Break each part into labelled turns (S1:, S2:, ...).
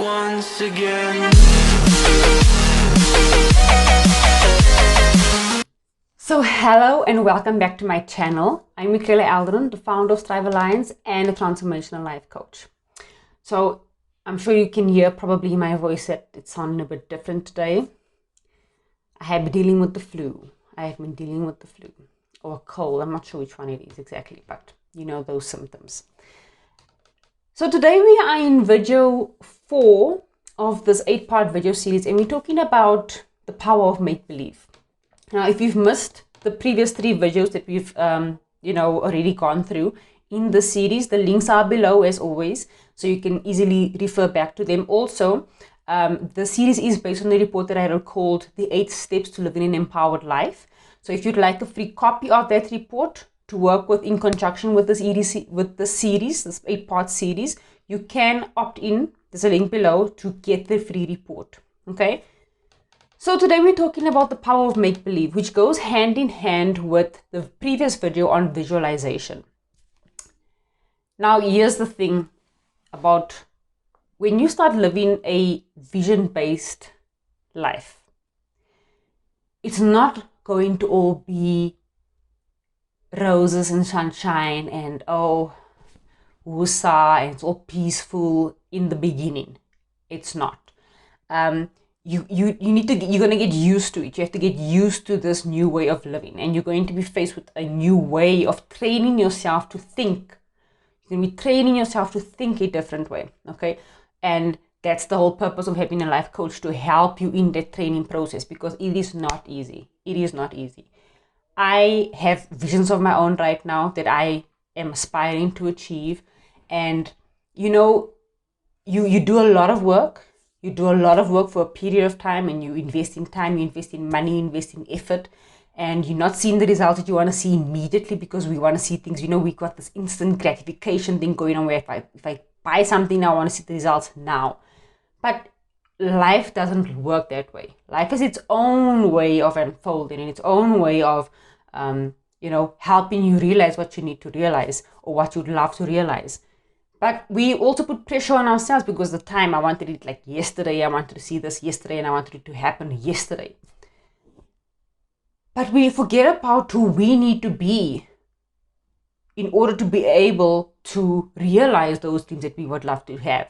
S1: once again.
S2: So hello and welcome back to my channel. I'm Michaela Aldrin, the founder of Strive Alliance and a transformational life coach. So I'm sure you can hear probably my voice that it's sounding a bit different today. I have been dealing with the flu. I have been dealing with the flu or a cold. I'm not sure which one it is exactly, but you know those symptoms. So today we are in video 4 of this 8-part video series, and we're talking about the power of make-believe. Now, if you've missed the previous 3 videos that we've already gone through in the series, the links are below as always, so you can easily refer back to them. Also, the series is based on the report that I wrote called The 8 Steps to Living an Empowered Life. So if you'd like a free copy of that report to work with in conjunction with this series, this 8-part series, you can opt in. There's a link below to get the free report. Okay. So today we're talking about the power of make-believe, which goes hand in hand with the previous video on visualization. Now, here's the thing about when you start living a vision-based life, it's not going to all be roses and sunshine and woosah, and it's all peaceful in the beginning. It's not. You're gonna get used to it. You have to get used to this new way of living, and you're going to be faced with a new way of training yourself to think. You're gonna be training yourself to think a different way. Okay, and that's the whole purpose of having a life coach, to help you in that training process, because it is not easy. It is not easy. I have visions of my own right now that I am aspiring to achieve, and you do a lot of work. You do a lot of work for a period of time, and you invest in time, you invest in money, you invest in effort, and you're not seeing the results that you want to see immediately, because we want to see things, we got this instant gratification thing going on, where if I buy something now, I want to see the results now. But life doesn't work that way. Life has its own way of unfolding, and its own way of helping you realize what you need to realize, or what you'd love to realize. But we also put pressure on ourselves, because the time I wanted it like yesterday, I wanted to see this yesterday, and I wanted it to happen yesterday. But we forget about who we need to be in order to be able to realize those dreams that we would love to have.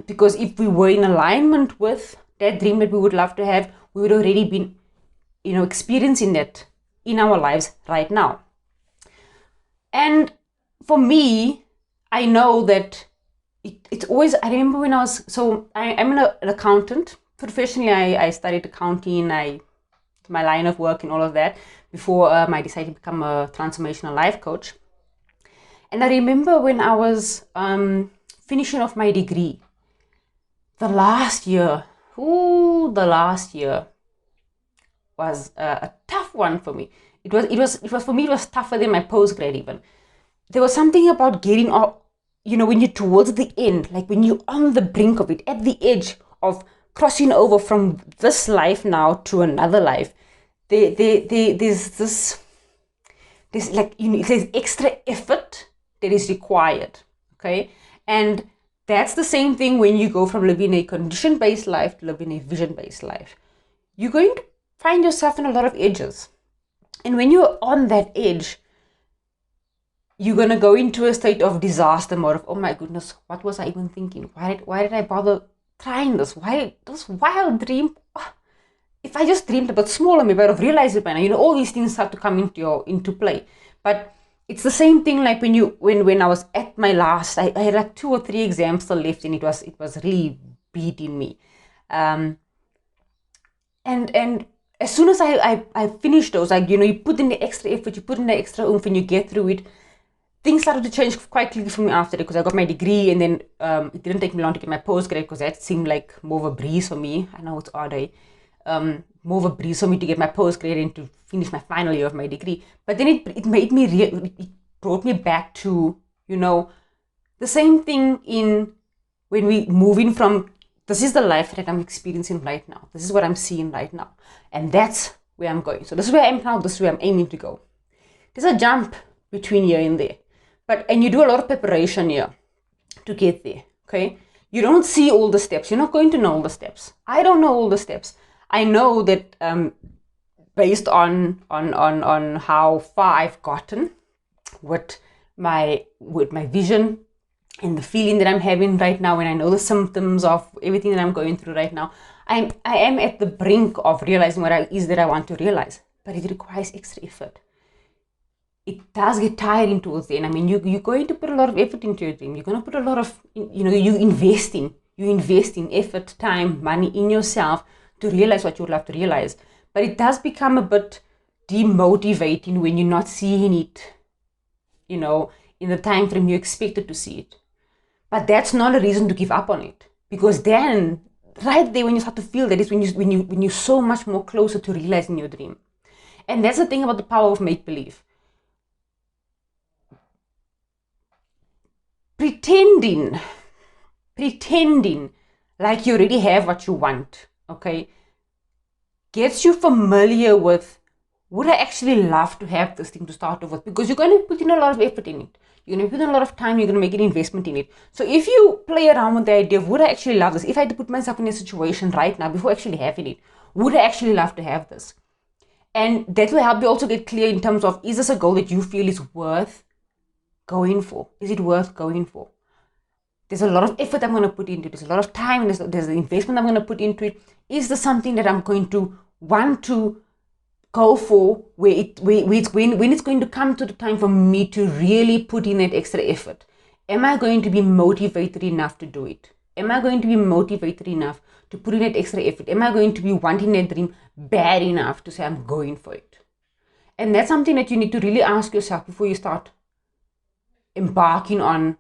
S2: Because if we were in alignment with that dream that we would love to have, we would already been, experiencing that in our lives right now. And for me, I know that it's always, I remember when I'm an accountant. Professionally, I studied accounting, my line of work and all of that, before I decided to become a transformational life coach. And I remember when I was finishing off my degree, the last year was a tough one for me. It was tougher than my postgrad even. There was something about getting off, when you're towards the end, like when you're on the brink of it, at the edge of crossing over from this life now to another life, there's extra effort that is required. Okay, and that's the same thing when you go from living a condition-based life to living a vision-based life. You're going to find yourself in a lot of edges, and when you're on that edge, you're going to go into a state of disaster mode of, oh my goodness, what was I even thinking? Why did I bother trying this? Why this wild dream? Oh, if I just dreamed a bit smaller, maybe I would have realized it by now. All these things start to come into play. But it's the same thing like when I was at my last, I had like 2 or 3 exams still left, and it was really beating me. And as soon as I finished those, you put in the extra effort, you put in the extra oomph, and you get through it, things started to change quite quickly for me after that, because I got my degree, and then it didn't take me long to get my postgrad, because that seemed like more of a breeze for me. I know it's odd, more of a breeze for me to get my postgrad and to finish my final year of my degree. But then it brought me back to, the same thing when we move in from, this is the life that I'm experiencing right now. This is what I'm seeing right now. And that's where I'm going. So this is where I am now. This is where I'm aiming to go. There's a jump between here and there. And you do a lot of preparation here to get there. Okay. You don't see all the steps. You're not going to know all the steps. I don't know all the steps. I know that based on how far I've gotten with my vision and the feeling that I'm having right now, and I know the symptoms of everything that I'm going through right now, I am at the brink of realizing what it is that I want to realize, but it requires extra effort. It does get tiring towards the end. I mean, you're going to put a lot of effort into your dream. You're going to put a lot of, you invest in effort, time, money in yourself to realize what you would love to realize. But it does become a bit demotivating when you're not seeing it, in the time frame you expected to see it. But that's not a reason to give up on it, because then right there when you start to feel that is when you're so much more closer to realizing your dream. And that's the thing about the power of make-believe. Pretending like you already have what you want, okay, gets you familiar with, would I actually love to have this thing to start off with? Because you're going to put in a lot of effort in it. You're going to put in a lot of time. You're going to make an investment in it. So if you play around with the idea of, would I actually love this? If I had to put myself in a situation right now before actually having it, would I actually love to have this? And that will help you also get clear in terms of, is this a goal that you feel is worth going for? Is it worth going for? There's a lot of effort I'm going to put into it. There's a lot of time. There's the investment I'm going to put into it. Is this something that I'm going to want to go for when it's going to come to the time for me to really put in that extra effort? Am I going to be motivated enough to do it? Am I going to be motivated enough to put in that extra effort? Am I going to be wanting that dream bad enough to say I'm going for it? And that's something that you need to really ask yourself before you start embarking on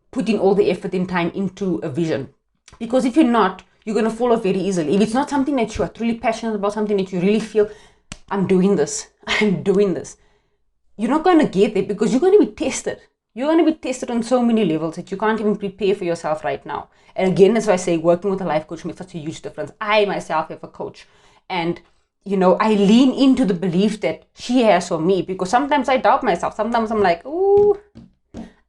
S2: putting all the effort and time into a vision. Because if you're not, you're going to fall off very easily. If it's not something that you are truly passionate about, something that you really feel, I'm doing this, you're not going to get there, because you're going to be tested. You're going to be tested on so many levels that you can't even prepare for yourself right now. And again, that's why I say working with a life coach makes such a huge difference. I myself have a coach, and I lean into the belief that she has for me, because sometimes I doubt myself. Sometimes I'm like, ooh,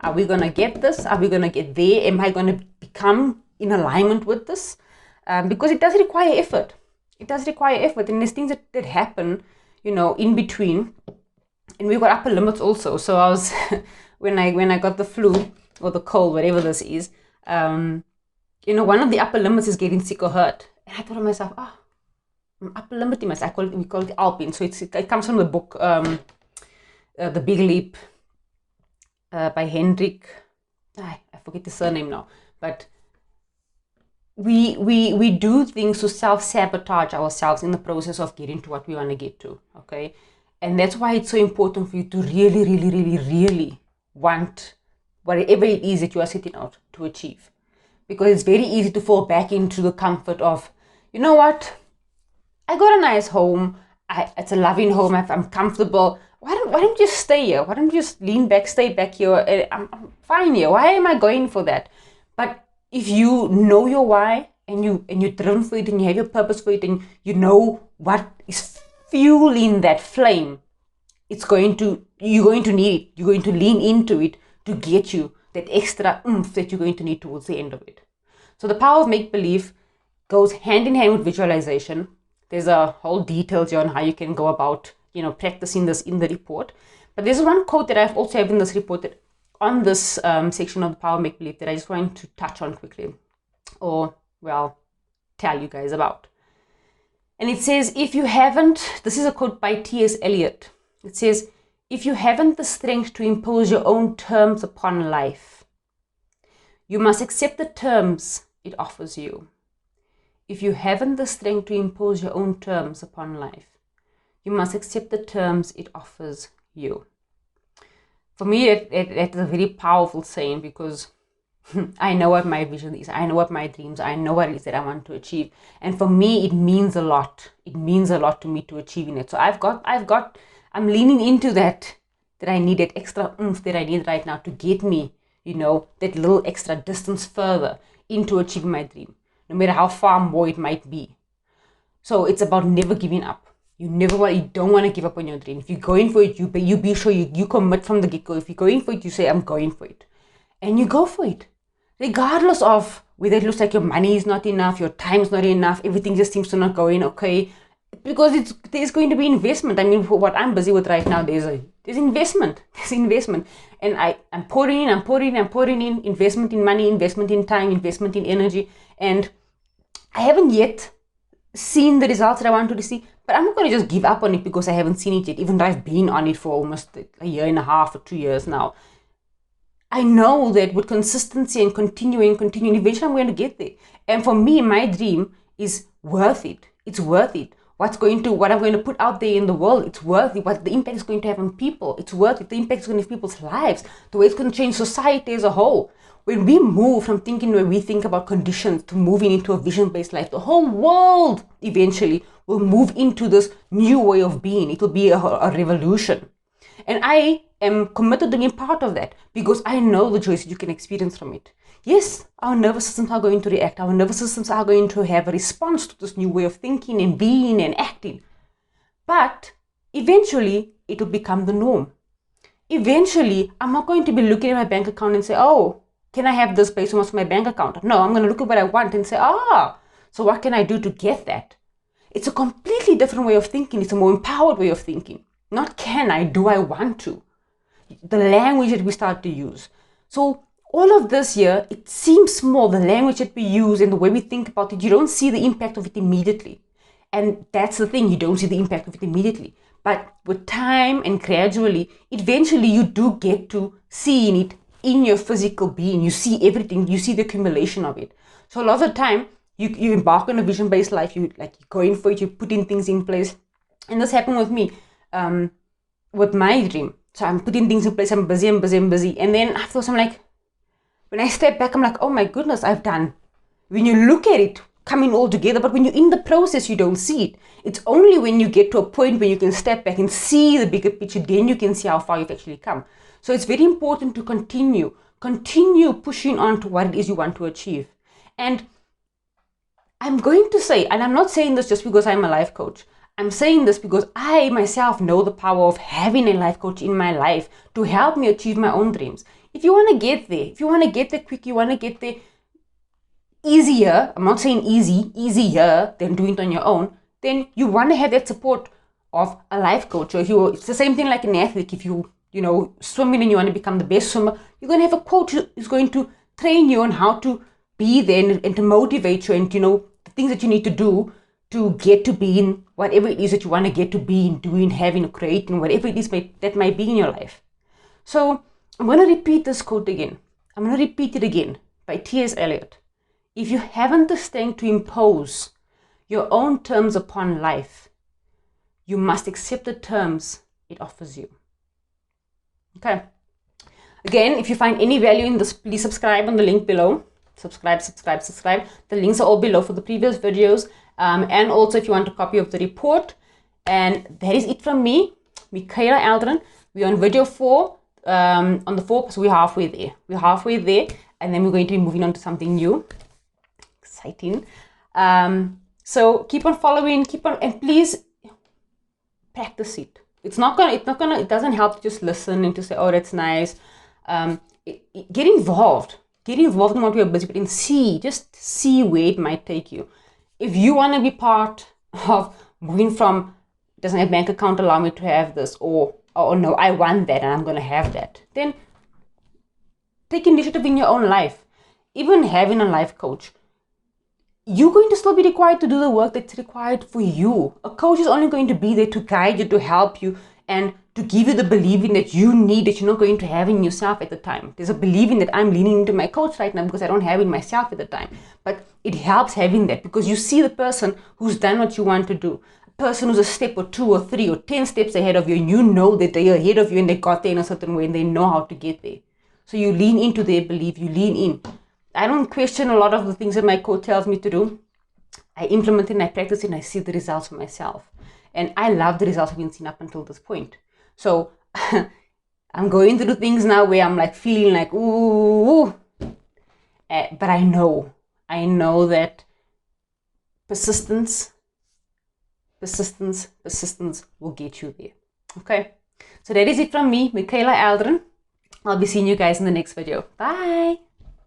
S2: are we going to get this? Are we going to get there? Am I going to become in alignment with this? Because it does require effort. It does require effort. And there's things that happen, in between. And we've got upper limits also. So I was, when I got the flu or the cold, whatever this is, one of the upper limits is getting sick or hurt. And I thought to myself, I'm upper limiting myself. We call it Alpine. So it comes from the book, The Big Leap, by Hendrik. I forget the surname now. But we do things to self-sabotage ourselves in the process of getting to what we want to get to, okay? And that's why it's so important for you to really, really, really, really want whatever it is that you are setting out to achieve. Because it's very easy to fall back into the comfort of, you know what? I got a nice home. It's a loving home. I'm comfortable. Why don't you just stay here? Why don't you just lean back, stay back here? I'm fine here. Why am I going for that? But if you know your why, and you're driven for it, and you have your purpose for it, and you know what is fueling that flame, you're going to need it. You're going to lean into it to get you that extra oomph that you're going to need towards the end of it. So the power of make-believe goes hand in hand with visualization. There's a whole details here on how you can go about, practicing this in the report. But there's one quote that I've also have in this report that on this section of the power of make-believe that I just want to touch on quickly, or, tell you guys about. And it says, if you haven't, this is a quote by T.S. Eliot. It says, if you haven't the strength to impose your own terms upon life, you must accept the terms it offers you. If you haven't the strength to impose your own terms upon life, you must accept the terms it offers you. For me, it's a very powerful saying, because I know what my vision is. I know what my dreams are. I know what it is that I want to achieve. And for me, it means a lot. It means a lot to me to achieving it. So I'm leaning into that I need that extra oomph that I need right now to get me, that little extra distance further into achieving my dream, no matter how far more it might be. So it's about never giving up. You don't want to give up on your dream. If you're going for it, you be sure you commit from the get-go. If you're going for it, you say, I'm going for it. And you go for it. regardless of whether it looks like your money is not enough, your time's not enough, everything just seems to not go in okay, because there's going to be investment. I mean, for what I'm busy with right now, there's investment. There's investment. And I'm pouring in investment in money, investment in time, investment in energy. And I haven't yet seen the results that I wanted to see, but I'm not going to just give up on it because I haven't seen it yet, even though I've been on it for almost a year and a half or 2 years now. I know that with consistency and continuing, eventually I'm going to get there. And for me, my dream is worth it. It's worth it. What I'm going to put out there in the world, it's worth it. What the impact is going to have on people, it's worth it. The impact is going to have people's lives, the way it's going to change society as a whole. When we move from thinking where we think about conditions to moving into a vision-based life, the whole world eventually will move into this new way of being. It will be a revolution. And I am committed to being part of that because I know the joys that you can experience from it. Yes, our nervous systems are going to react. Our nervous systems are going to have a response to this new way of thinking and being and acting. But eventually, it will become the norm. Eventually, I'm not going to be looking at my bank account and say, oh, can I have this based on what's my bank account? No, I'm going to look at what I want and say, so what can I do to get that? It's a completely different way of thinking. It's a more empowered way of thinking. Not can I, do I want to? The language that we start to use. So all of this here, it seems small, the language that we use and the way we think about it, you don't see the impact of it immediately. And that's the thing, you don't see the impact of it immediately. But with time and gradually, eventually you do get to seeing it in your physical being. You see everything, you see the accumulation of it. So a lot of the time, you embark on a vision-based life, you go in for it, you put in things in place. And this happened with me, with my dream. So I'm putting things in place, I'm busy. And then afterwards I'm like, when I step back, I'm like, oh my goodness, I've done. When you look at it coming all together, but when you're in the process, you don't see it. It's only when you get to a point where you can step back and see the bigger picture, then you can see how far you've actually come. So it's very important to continue pushing on to what it is you want to achieve. And I'm going to say, and I'm not saying this just because I'm a life coach, I'm saying this because I myself know the power of having a life coach in my life to help me achieve my own dreams. If you want to get there, quick, you want to get there easier, I'm not saying easier than doing it on your own, then you want to have that support of a life coach. Or it's the same thing like an athlete. If you swimming and you want to become the best swimmer, you're going to have a coach who's going to train you on how to be there and to motivate you and, the things that you need to do to get to being whatever it is that you want to get to being, doing, having, creating, whatever it is that might be in your life. So I'm going to repeat this quote again. I'm going to repeat it again by T.S. Eliot. If you haven't the strength to impose your own terms upon life, you must accept the terms it offers you. Okay. Again, if you find any value in this, please subscribe on the link below. Subscribe. The links are all below for the previous videos. And also if you want a copy of the report. And that is it from me, Michaela Aldrin. We're on video 4, on the 4, so we're halfway there. And then we're going to be moving on to something new. Exciting. So keep on following, and please practice it. It doesn't help to just listen and to say, oh, that's nice. Get involved in what you're busy with and just see where it might take you. If you want to be part of moving from, doesn't a bank account allow me to have this, or no, I want that and I'm going to have that, then take initiative in your own life. Even having a life coach, you're going to still be required to do the work that's required for you. A coach is only going to be there to guide you, to help you, and to give you the believing that you need, that you're not going to have in yourself at the time. There's a believing that I'm leaning into my coach right now because I don't have it myself at the time. But it helps having that because you see the person who's done what you want to do. A person who's a step or 2 or 3 or 10 steps ahead of you, and you know that they're ahead of you and they got there in a certain way and they know how to get there. So you lean into their belief, you lean in. I don't question a lot of the things that my coach tells me to do. I implement it and I practice it and I see the results for myself. And I love the results I've been seeing up until this point. So I'm going through things now where I'm like feeling like, ooh. But I know that persistence will get you there. Okay. So that is it from me, Michaela Aldrin. I'll be seeing you guys in the next video. Bye.